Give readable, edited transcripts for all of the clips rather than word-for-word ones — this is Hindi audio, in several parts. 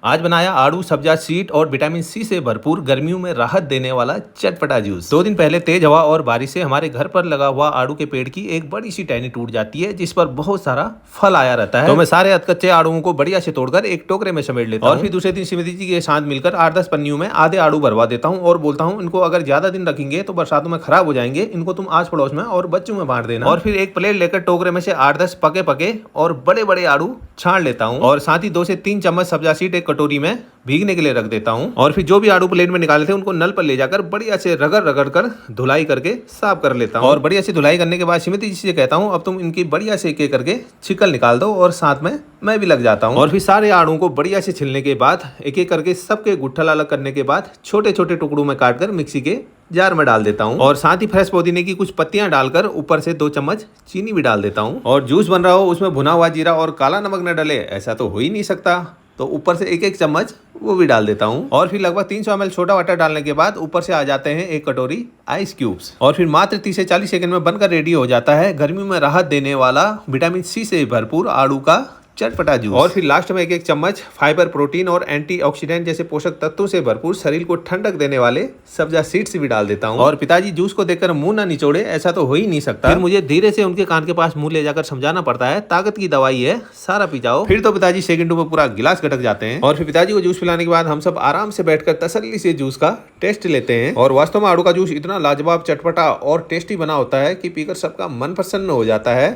आज बनाया आड़ू सब्जा सीड और विटामिन सी से भरपूर गर्मियों में राहत देने वाला चटपटा जूस। 2 दिन पहले तेज हवा और बारिश से हमारे घर पर लगा हुआ आड़ू के पेड़ की एक बड़ी सी टहनी टूट जाती है, जिस पर बहुत सारा फल आया रहता है। तो मैं सारे अधकच्चे आड़ूओं को बढ़िया से तोड़कर एक टोकरे में समेट लेता हूँ और फिर दूसरे दिन श्रीमती जी के साथ मिलकर 8-10 पन्नियों में आधे आड़ू भरवा देता हूँ और बोलता हूँ इनको अगर ज्यादा दिन रखेंगे तो बरसातों में खराब हो जाएंगे, इनको तुम आस पड़ोस में और बच्चों में बांट देना। और फिर एक प्लेट लेकर टोकरे में से 8-10 पके पके और बड़े बड़े आड़ू छान लेता हूँ और साथ ही 2 से 3 चम्मच सब्जा सीड एक कटोरी में भीगने के लिए रख देता हूँ। और फिर जो भी आड़ू प्लेट में निकाले थे उनको नल पर ले जाकर बढ़िया से रगड़ रगड़ कर धुलाई करके साफ कर लेता हूँ। और बढ़िया से धुलाई करने के बाद श्रीमती जी से कहता हूँ अब तुम इनकी बढ़िया से एक एक करके छिकल निकाल दो और साथ में मैं भी लग जाता हूँ। और फिर सारे आड़ू को बढ़िया से छिलने के बाद एक एक करके सबके गुठल अलग करने के बाद छोटे छोटे टुकड़ों में काटकर मिक्सी के जार में डाल देता हूँ और साथ ही फ्रेश पुदीने की कुछ पत्तियां डालकर ऊपर से 2 चम्मच चीनी भी डाल देता हूँ। और जूस बन रहा हो उसमें भुना हुआ जीरा और काला नमक न डले ऐसा तो हो ही नहीं सकता, तो ऊपर से 1-1 चम्मच वो भी डाल देता हूँ। और फिर लगभग 300 ml छोटा वाटर डालने के बाद ऊपर से आ जाते हैं 1 कटोरी आइस क्यूब्स। और फिर मात्र 30 से 40 सेकंड में बनकर रेडी हो जाता है गर्मियों में राहत देने वाला विटामिन सी से भरपूर आड़ू का चटपटा जूस। और फिर लास्ट में 1-1 चम्मच फाइबर, प्रोटीन और एंटीऑक्सीडेंट जैसे पोषक तत्वों से भरपूर शरीर को ठंडक देने वाले सब्जा सीड्स भी डाल देता हूँ। और पिताजी जूस को देखकर मुंह ना निचोड़े ऐसा तो हो ही नहीं सकता। फिर मुझे धीरे से उनके कान के पास मुंह ले जाकर समझाना पड़ता है ताकत की दवाई है, सारा पी जाओ। फिर तो पिताजी सेकंडों में पूरा गिलास गटक जाते हैं। और फिर पिताजी को जूस पिलाने के बाद हम सब आराम से बैठकर तसल्ली से जूस का टेस्ट लेते हैं। और वास्तव में आड़ू का जूस इतना लाजवाब, चटपटा और टेस्टी बना होता है कि पीकर सबका मन प्रसन्न हो जाता है।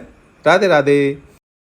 राधे राधे।